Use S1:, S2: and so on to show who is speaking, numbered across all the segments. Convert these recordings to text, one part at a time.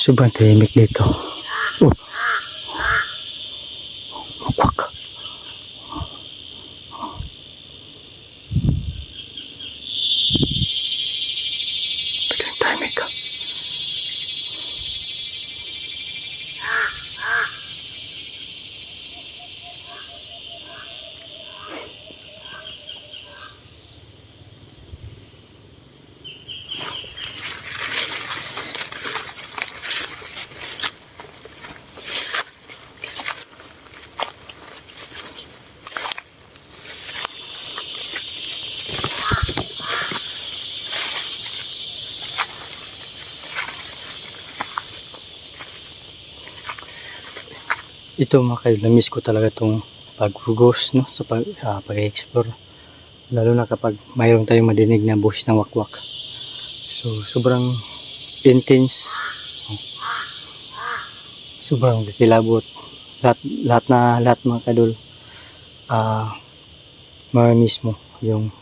S1: Sobrang tahimik dito. Oh, makwak. Biglang tahimik ka. Ito mga kayo, na-miss ko talaga itong paghugos, no, sa pag-explore. Lalo na kapag mayroon tayong madinig na boses ng wakwak. So, sobrang intense. Sobrang kilabot. Lahat mga kadol, ma-miss mo.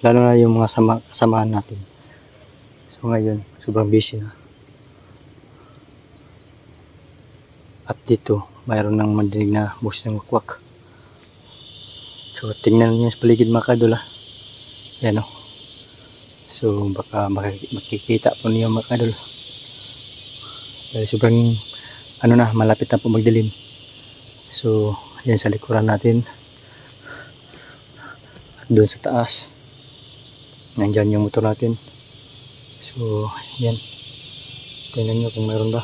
S1: Lalo na yung mga kasamahan natin. So, ngayon, sobrang busy na. At dito, mayroon ng madinig na boses ng wakwak. So, tingnan niyo sa paligid mga kadol, ha. Yan, o. So, baka makikita po niyo mga kadol. Dahil sobrang, malapit na po magdilim. So, yan sa likuran natin. At doon sa taas, nandyan yung motor natin. So, yan. Tingnan nyo kung mayroon ba.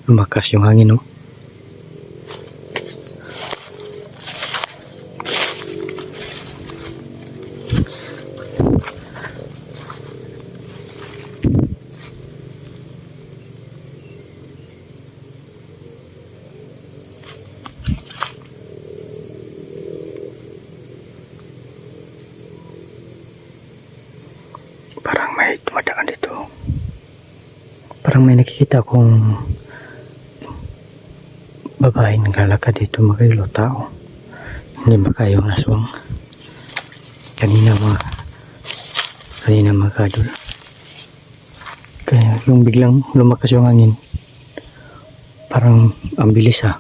S1: Lumakas yung hangin, no? Parang may dumadaan dito. Parang may nakikita kong babae naglalakad dito mga kayo, tao. Hindi ba kayo naswang? Kanina mga kadol. Kaya yung biglang lumakas yung hangin, parang ang bilis, ha.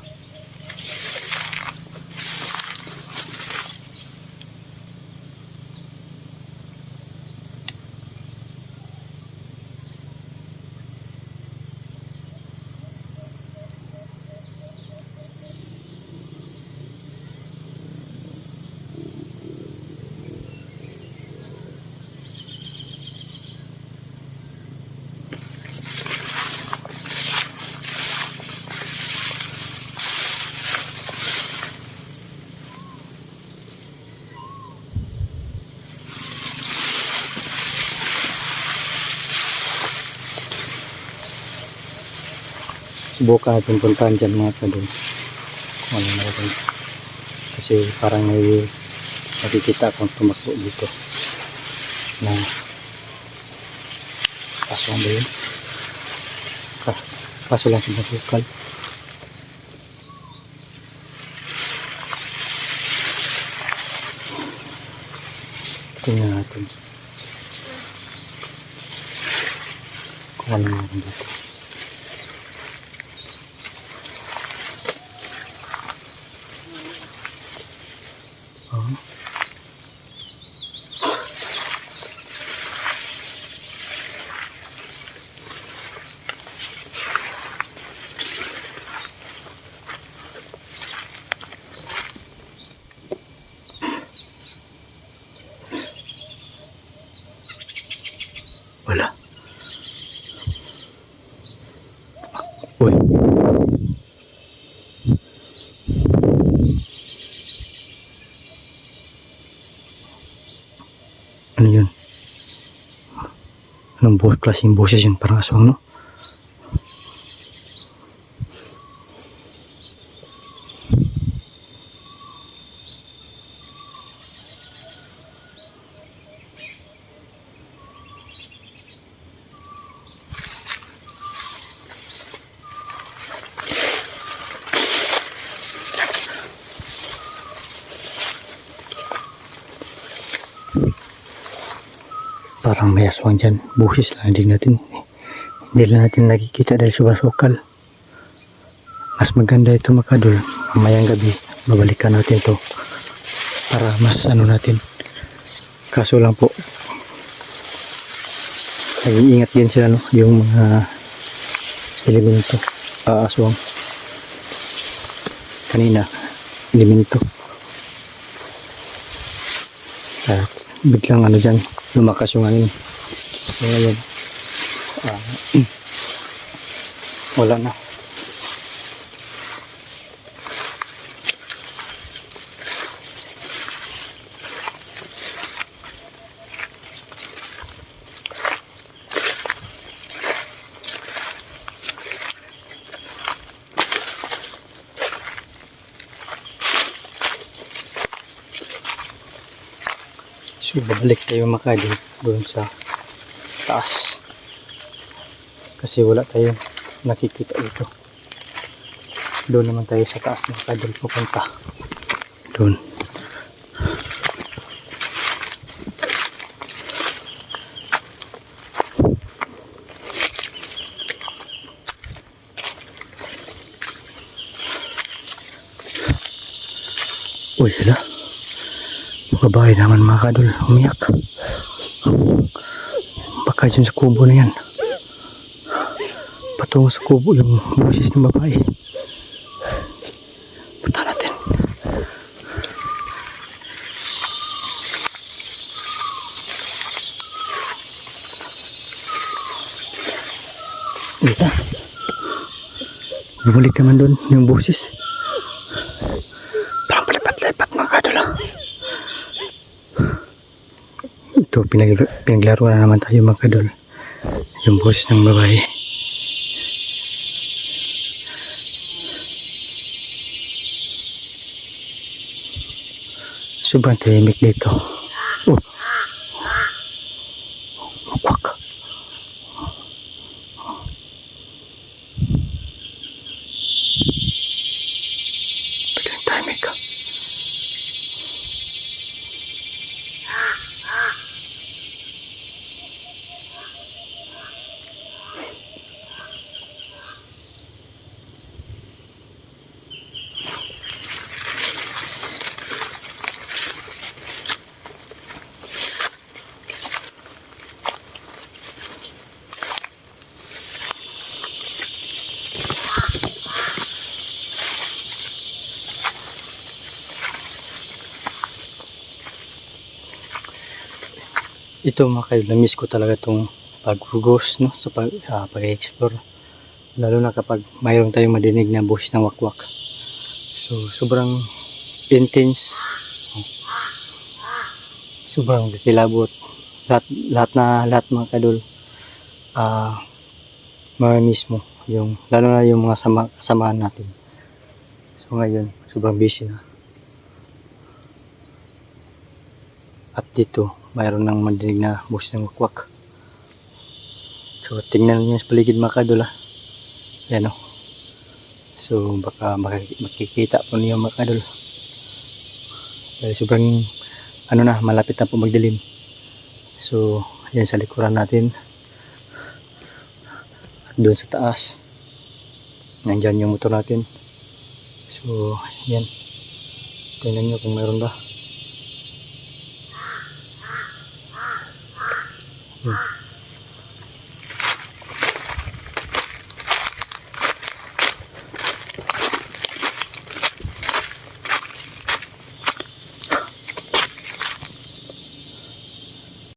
S1: Subukan natin puntahan dyan mga kadol. Kung ano natin. Kasi parang may nakikita akong tumakbo dito. Na kaso ba yun? Kaso lang sa bukal. Tingnan natin. Kung ano natin dito. Wala. Uy. Ano yun? Anong klaseng boses yun? Parang aswang, no? Parang may aswang dyan. Busis lang din natin. Hindi lang natin nakikita dahil sobrang sukal. Mas maganda ito mga kadol. Mamayang gabi, babalikan natin to para mas natin. Kaso lang po, nag-iingat din sila, no? Yung mga elemento, aswang. Kanina, elemento. At biglang dyan, lumakas yung angin. So ngayon, wala na. So babalik tayo makadil doon sa taas kasi wala tayong nakikita dito. Doon naman tayo sa taas makadil pupunta doon. Uy, sila kabahay naman mga kadol, umiyak. Baka dyan sa kubo na yan, patungo sa kubo yung boses ng babae. Punta natin. Dito bumalik naman doon yung boses. Parang palipat-lipat mga kadol. Ito, pinaglaro na naman tayo mga kadol. Yung boses ng babae. Sobrang tahimik dito. Oh. Makwak. Biglang tahimik ka. Ito mga kayo, na-miss ko talaga itong paghugos, no, sa pag-explore, lalo na kapag mayroon tayong madinig na boses ng wakwak. So sobrang intense, sobrang kilabot, lahat mga kadol, ma-miss mo yung, lalo na yung mga samahan natin. So ngayon sobrang busy na. At dito, mayroon nang madinig na boses ng wakwak. So, tingnan niyo sa paligid mga kadol. Yan o. So, baka makikita po niyo mga kadol. Dahil sobrang, malapit na po magdilim. So, yan sa likuran natin. At doon sa taas, nandyan yung motor natin. So, yan. Tingnan niyo kung mayroon ba.